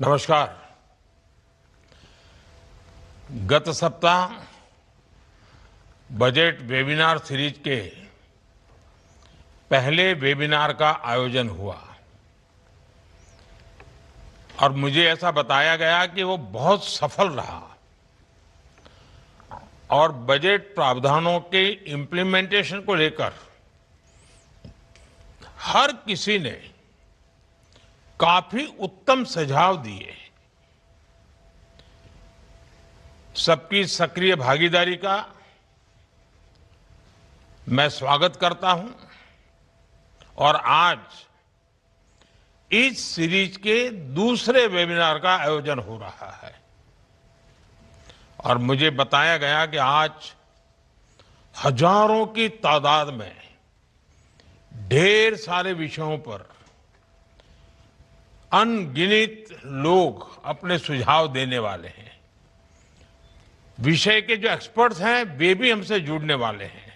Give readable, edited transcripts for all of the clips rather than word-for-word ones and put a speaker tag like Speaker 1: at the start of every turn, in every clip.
Speaker 1: नमस्कार। गत सप्ताह बजट वेबिनार सीरीज के पहले वेबिनार का आयोजन हुआ और मुझे ऐसा बताया गया कि वो बहुत सफल रहा और बजट प्रावधानों के इम्प्लीमेंटेशन को लेकर हर किसी ने काफी उत्तम सुझाव दिए। सबकी सक्रिय भागीदारी का मैं स्वागत करता हूं और आज इस सीरीज के दूसरे वेबिनार का आयोजन हो रहा है और मुझे बताया गया कि आज हजारों की तादाद में ढेर सारे विषयों पर अनगिनत लोग अपने सुझाव देने वाले हैं। विषय के जो एक्सपर्ट्स हैं वे भी हमसे जुड़ने वाले हैं।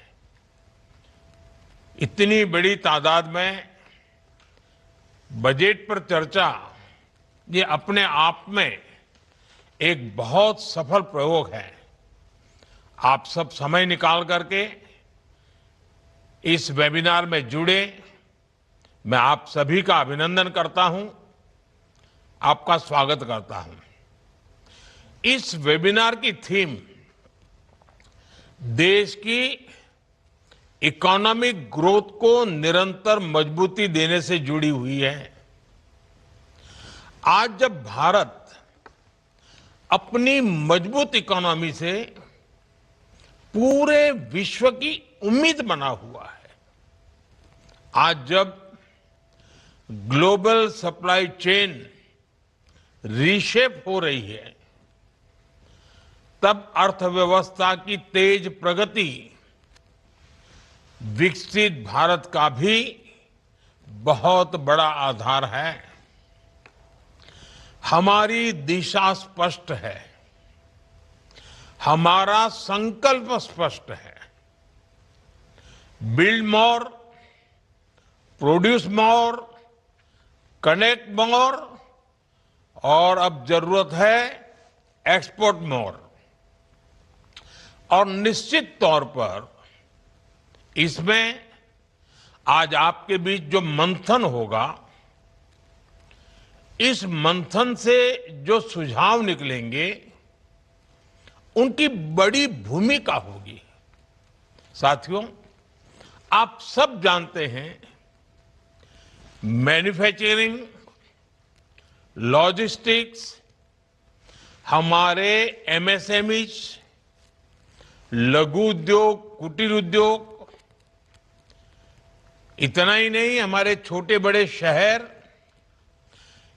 Speaker 1: इतनी बड़ी तादाद में बजट पर चर्चा ये अपने आप में एक बहुत सफल प्रयोग है। आप सब समय निकाल करके इस वेबिनार में जुड़े, मैं आप सभी का अभिनंदन करता हूं, आपका स्वागत करता हूं। इस वेबिनार की थीम देश की इकोनॉमिक ग्रोथ को निरंतर मजबूती देने से जुड़ी हुई है। आज जब भारत अपनी मजबूत इकोनॉमी से पूरे विश्व की उम्मीद बना हुआ है, आज जब ग्लोबल सप्लाई चेन रीशेप हो रही है, तब अर्थव्यवस्था की तेज प्रगति विकसित भारत का भी बहुत बड़ा आधार है। हमारी दिशा स्पष्ट है, हमारा संकल्प स्पष्ट है। Build more, produce more, connect मोर और अब जरूरत है एक्सपोर्ट मोर। और निश्चित तौर पर इसमें आज आपके बीच जो मंथन होगा, इस मंथन से जो सुझाव निकलेंगे उनकी बड़ी भूमिका होगी। साथियों, आप सब जानते हैं मैन्युफैक्चरिंग, लॉजिस्टिक्स, हमारे एमएसएमईज, लघु उद्योग, कुटीर उद्योग, इतना ही नहीं, हमारे छोटे बड़े शहर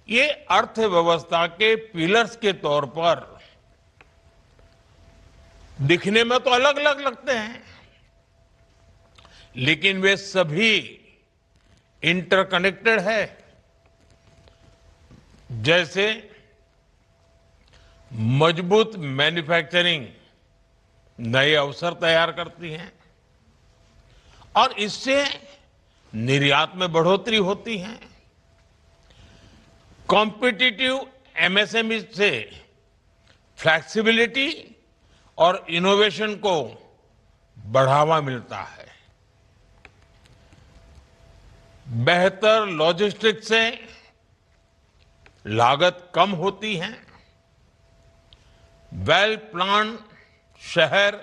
Speaker 1: ये अर्थव्यवस्था के पिलर्स के तौर पर दिखने में तो अलग अलग लगते हैं, लेकिन वे सभी इंटरकनेक्टेड है। जैसे मजबूत मैन्युफैक्चरिंग नए अवसर तैयार करती हैं और इससे निर्यात में बढ़ोतरी होती है। कॉम्पिटिटिव एमएसएमई से फ्लेक्सिबिलिटी और इनोवेशन को बढ़ावा मिलता है। बेहतर लॉजिस्टिक्स से लागत कम होती है। वेल प्लान शहर,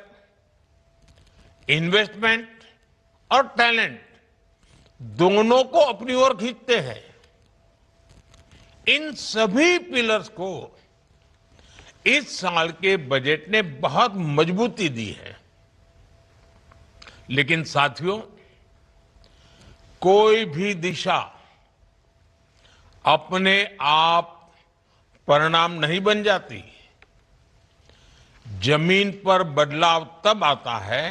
Speaker 1: इन्वेस्टमेंट और टैलेंट दोनों को अपनी ओर खींचते हैं। इन सभी पिलर्स को इस साल के बजट ने बहुत मजबूती दी है। लेकिन साथियों, कोई भी दिशा अपने आप परिणाम नहीं बन जाती। जमीन पर बदलाव तब आता है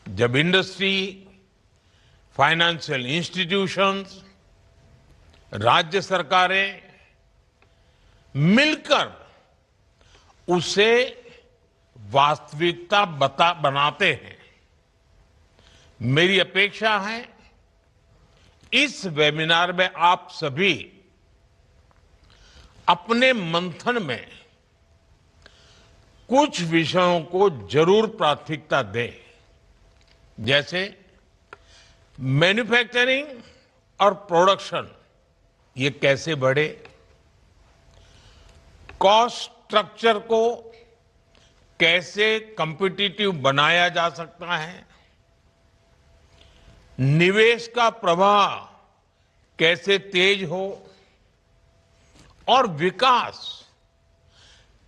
Speaker 1: जब इंडस्ट्री, फाइनेंशियल इंस्टीट्यूशंस, राज्य सरकारें मिलकर उसे वास्तविकता बनाते हैं। मेरी अपेक्षा है इस वेबिनार में आप सभी अपने मंथन में कुछ विषयों को जरूर प्राथमिकता दें, जैसे मैन्युफैक्चरिंग और प्रोडक्शन ये कैसे बढ़े, कॉस्ट स्ट्रक्चर को कैसे कॉम्पिटिटिव बनाया जा सकता है, निवेश का प्रवाह कैसे तेज हो और विकास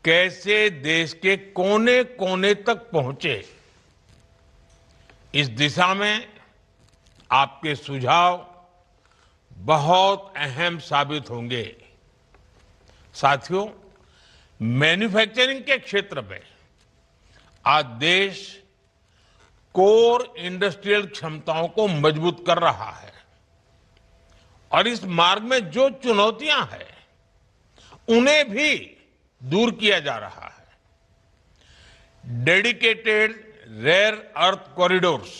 Speaker 1: कैसे देश के कोने कोने तक पहुंचे। इस दिशा में आपके सुझाव बहुत अहम साबित होंगे। साथियों, मैन्युफैक्चरिंग के क्षेत्र में आज देश कोर इंडस्ट्रियल क्षमताओं को मजबूत कर रहा है और इस मार्ग में जो चुनौतियां हैं उन्हें भी दूर किया जा रहा है। Dedicated rare earth corridors,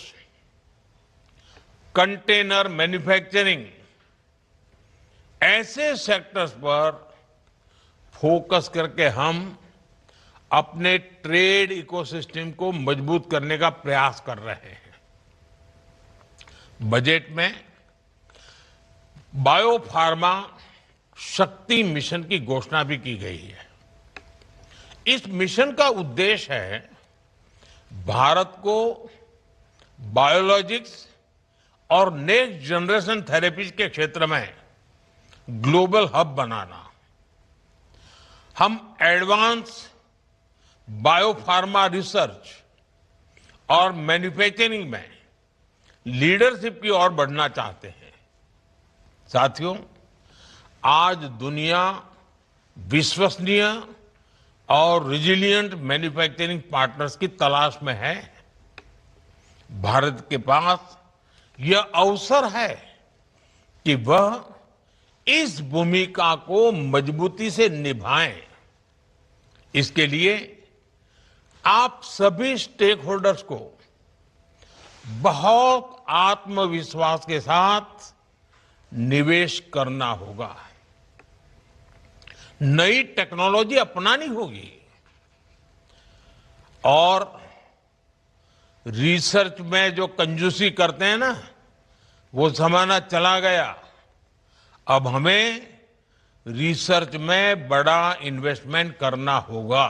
Speaker 1: container manufacturing, ऐसे सेक्टर्स पर फोकस करके हम अपने ट्रेड इकोसिस्टम को मजबूत करने का प्रयास कर रहे हैं। बजट में बायोफार्मा शक्ति मिशन की घोषणा भी की गई है। इस मिशन का उद्देश्य है भारत को बायोलॉजिक्स और नेक्स्ट जनरेशन थेरेपीज के क्षेत्र में ग्लोबल हब बनाना। हम एडवांस बायोफार्मा रिसर्च और मैन्युफैक्चरिंग में लीडरशिप की ओर बढ़ना चाहते हैं। साथियों, आज दुनिया विश्वसनीय और रिजिलिएंट मैन्युफैक्चरिंग पार्टनर्स की तलाश में है। भारत के पास यह अवसर है कि वह इस भूमिका को मजबूती से निभाएं। इसके लिए आप सभी स्टेक होल्डर्स को बहुत आत्मविश्वास के साथ निवेश करना होगा। नई टेक्नोलॉजी अपनानी होगी और रिसर्च में जो कंजूसी करते हैं ना, वो जमाना चला गया। अब हमें रिसर्च में बड़ा इन्वेस्टमेंट करना होगा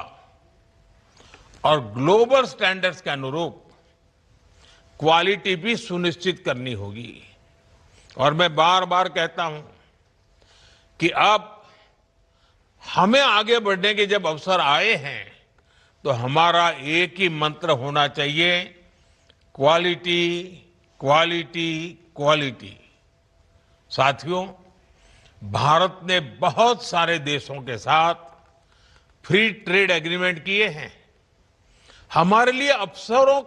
Speaker 1: और ग्लोबल स्टैंडर्ड्स के अनुरूप क्वालिटी भी सुनिश्चित करनी होगी। और मैं बार बार कहता हूं कि अब हमें आगे बढ़ने के जब अवसर आए हैं तो हमारा एक ही मंत्र होना चाहिए, क्वालिटी, क्वालिटी, क्वालिटी। साथियों, भारत ने बहुत सारे देशों के साथ फ्री ट्रेड एग्रीमेंट किए हैं। हमारे लिए अवसरों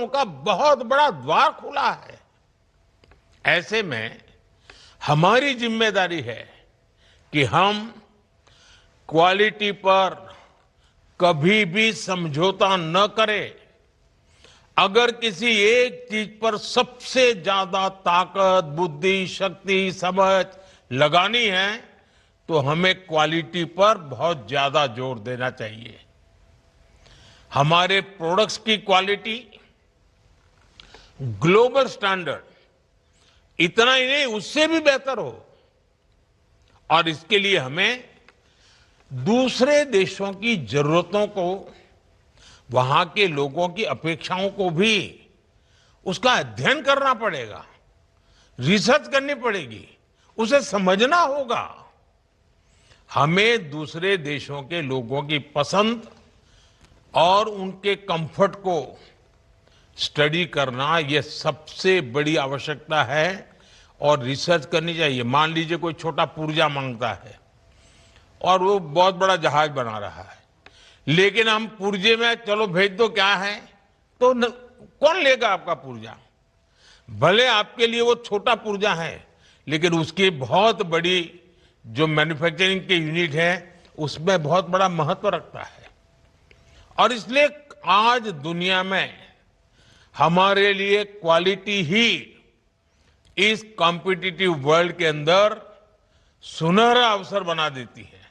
Speaker 1: का बहुत बड़ा द्वार खुला है। ऐसे में हमारी जिम्मेदारी है कि हम क्वालिटी पर कभी भी समझौता न करें। अगर किसी एक चीज पर सबसे ज्यादा ताकत, बुद्धि, शक्ति, समझ लगानी है तो हमें क्वालिटी पर बहुत ज्यादा जोर देना चाहिए। हमारे प्रोडक्ट्स की क्वालिटी ग्लोबल स्टैंडर्ड इतना ही नहीं, उससे भी बेहतर हो। और इसके लिए हमें दूसरे देशों की जरूरतों को, वहां के लोगों की अपेक्षाओं को भी उसका अध्ययन करना पड़ेगा, रिसर्च करनी पड़ेगी, उसे समझना होगा। हमें दूसरे देशों के लोगों की पसंद और उनके कंफर्ट को स्टडी करना, यह सबसे बड़ी आवश्यकता है और रिसर्च करनी चाहिए। मान लीजिए कोई छोटा पुर्जा मांगता है और वो बहुत बड़ा जहाज बना रहा है, लेकिन हम पुर्जे में चलो भेज दो क्या है, तो कौन लेगा आपका पुर्जा? भले आपके लिए वो छोटा पुर्जा है, लेकिन उसकी बहुत बड़ी जो मैन्युफैक्चरिंग के यूनिट है उसमें बहुत बड़ा महत्व रखता है। और इसलिए आज दुनिया में हमारे लिए क्वालिटी ही इस कॉम्पिटिटिव वर्ल्ड के अंदर सुनहरा अवसर बना देती है।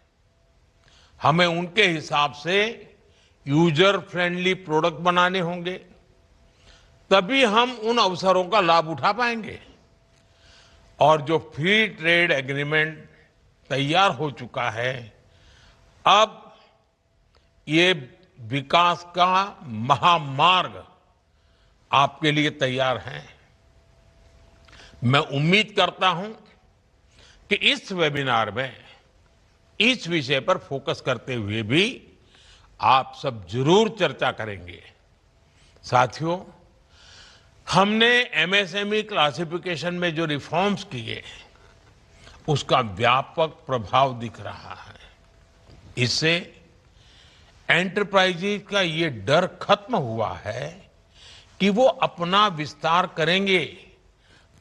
Speaker 1: हमें उनके हिसाब से यूजर फ्रेंडली प्रोडक्ट बनाने होंगे, तभी हम उन अवसरों का लाभ उठा पाएंगे। और जो फ्री ट्रेड एग्रीमेंट तैयार हो चुका है, अब ये विकास का महामार्ग आपके लिए तैयार है। मैं उम्मीद करता हूं कि इस वेबिनार में इस विषय पर फोकस करते हुए भी आप सब जरूर चर्चा करेंगे। साथियों, हमने एमएसएमई क्लासिफिकेशन में जो रिफॉर्म्स किए, उसका व्यापक प्रभाव दिख रहा है। इससे एंटरप्राइजेज का ये डर खत्म हुआ है कि वो अपना विस्तार करेंगे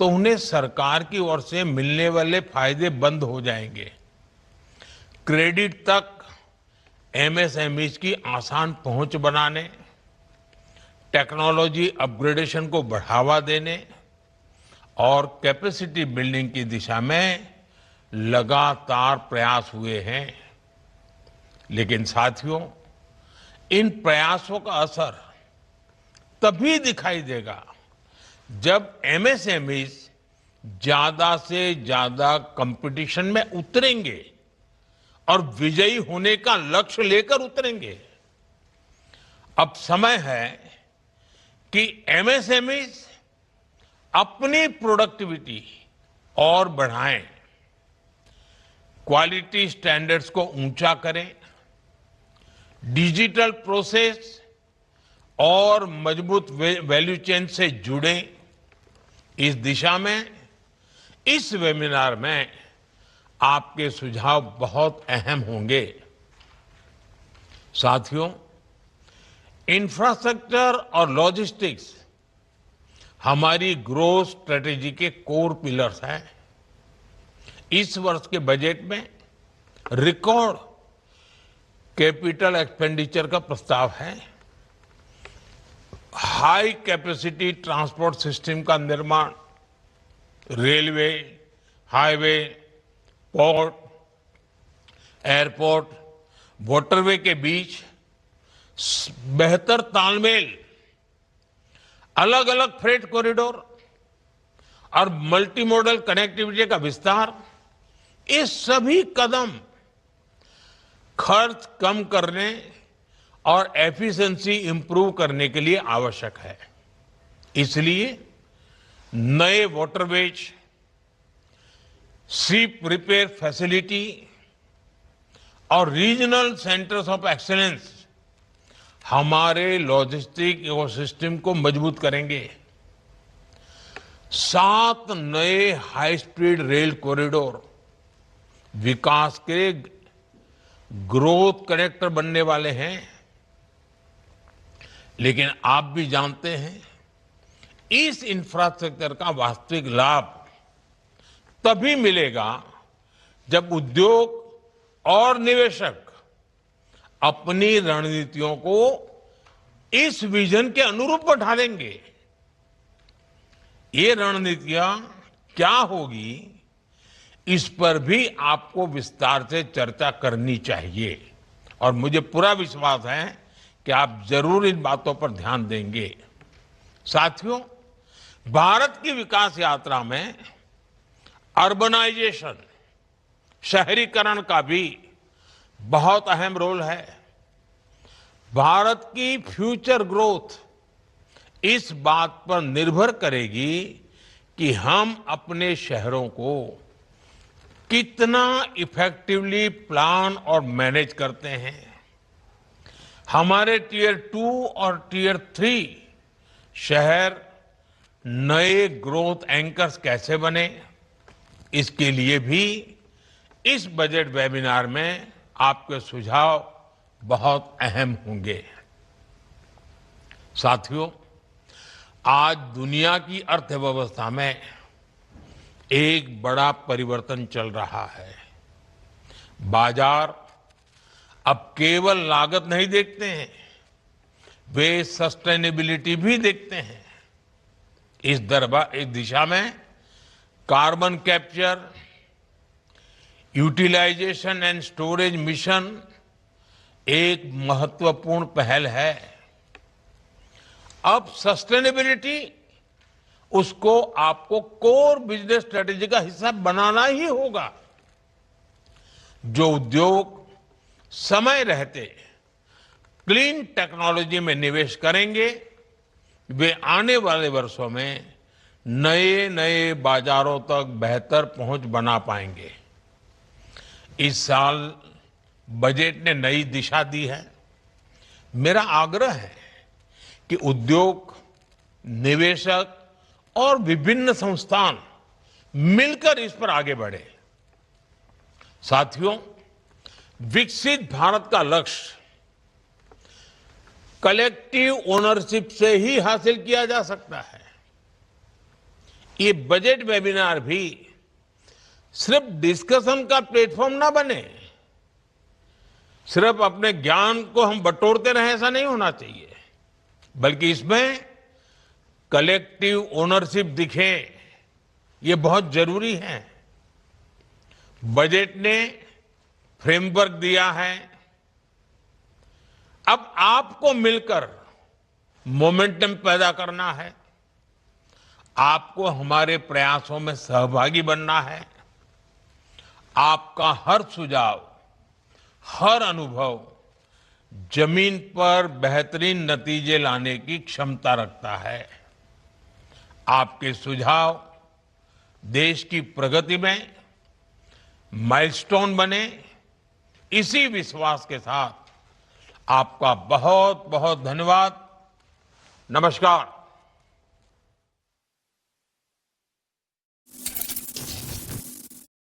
Speaker 1: तो उन्हें सरकार की ओर से मिलने वाले फायदे बंद हो जाएंगे। क्रेडिट तक एमएसएमईज की आसान पहुंच बनाने, टेक्नोलॉजी अपग्रेडेशन को बढ़ावा देने और कैपेसिटी बिल्डिंग की दिशा में लगातार प्रयास हुए हैं। लेकिन साथियों, इन प्रयासों का असर तभी दिखाई देगा जब एमएसएमईज ज्यादा से ज्यादा कंपटीशन में उतरेंगे और विजयी होने का लक्ष्य लेकर उतरेंगे। अब समय है कि एमएसएमईज अपनी प्रोडक्टिविटी और बढ़ाएं, क्वालिटी स्टैंडर्ड्स को ऊंचा करें, डिजिटल प्रोसेस और मजबूत वैल्यू चेन से जुड़े। इस दिशा में इस वेबिनार में आपके सुझाव बहुत अहम होंगे। साथियों, इंफ्रास्ट्रक्चर और लॉजिस्टिक्स हमारी ग्रोथ स्ट्रेटेजी के कोर पिलर्स हैं। इस वर्ष के बजट में रिकॉर्ड कैपिटल एक्सपेंडिचर का प्रस्ताव है। हाई कैपेसिटी ट्रांसपोर्ट सिस्टम का निर्माण, railway, highway, port, airport, waterway के बीच बेहतर तालमेल, अलग अलग फ्रेट कॉरिडोर और मल्टी मॉडल कनेक्टिविटी का विस्तार, ये सभी कदम खर्च कम करने और एफिशिएंसी इंप्रूव करने के लिए आवश्यक है। इसलिए नए वाटरवेज, शिप रिपेयर फैसिलिटी और रीजनल सेंटर्स ऑफ एक्सीलेंस हमारे लॉजिस्टिक इकोसिस्टम को मजबूत करेंगे। 7 नए हाई स्पीड रेल कॉरिडोर विकास के ग्रोथ कनेक्टर बनने वाले हैं। लेकिन आप भी जानते हैं, इस इंफ्रास्ट्रक्चर का वास्तविक लाभ तभी मिलेगा जब उद्योग और निवेशक अपनी रणनीतियों को इस विजन के अनुरूप ढालेंगे। ये रणनीतियां क्या होगी, इस पर भी आपको विस्तार से चर्चा करनी चाहिए और मुझे पूरा विश्वास है कि आप जरूर इन बातों पर ध्यान देंगे। साथियों, भारत की विकास यात्रा में अर्बनाइजेशन, शहरीकरण का भी बहुत अहम रोल है। भारत की फ्यूचर ग्रोथ इस बात पर निर्भर करेगी कि हम अपने शहरों को कितना इफेक्टिवली प्लान और मैनेज करते हैं। हमारे टियर 2 और टियर 3 शहर नए ग्रोथ एंकर्स कैसे बने, इसके लिए भी इस बजट वेबिनार में आपके सुझाव बहुत अहम होंगे। साथियों, आज दुनिया की अर्थव्यवस्था में एक बड़ा परिवर्तन चल रहा है। बाजार अब केवल लागत नहीं देखते हैं, वे सस्टेनेबिलिटी भी देखते हैं। इस दिशा में carbon capture, utilisation and storage mission एक महत्वपूर्ण पहल है। अब सस्टेनेबिलिटी उसको आपको कोर बिजनेस स्ट्रेटेजी का हिस्सा बनाना ही होगा। जो उद्योग समय रहते क्लीन टेक्नोलॉजी में निवेश करेंगे, वे आने वाले वर्षों में नए नए बाजारों तक बेहतर पहुंच बना पाएंगे। इस साल बजट ने नई दिशा दी है। मेरा आग्रह है कि उद्योग, निवेशक और विभिन्न संस्थान मिलकर इस पर आगे बढ़े। साथियों, विकसित भारत का लक्ष्य कलेक्टिव ओनरशिप से ही हासिल किया जा सकता है। ये बजट वेबिनार भी सिर्फ डिस्कशन का प्लेटफॉर्म ना बने। सिर्फ अपने ज्ञान को हम बटोरते रहे, ऐसा नहीं होना चाहिए, बल्कि इसमें कलेक्टिव ओनरशिप दिखे, ये बहुत जरूरी है। बजट ने फ्रेमवर्क दिया है, अब आपको मिलकर मोमेंटम पैदा करना है। आपको हमारे प्रयासों में सहभागी बनना है। आपका हर सुझाव, हर अनुभव जमीन पर बेहतरीन नतीजे लाने की क्षमता रखता है। आपके सुझाव देश की प्रगति में माइलस्टोन बने, इसी विश्वास के साथ आपका बहुत बहुत धन्यवाद। नमस्कार।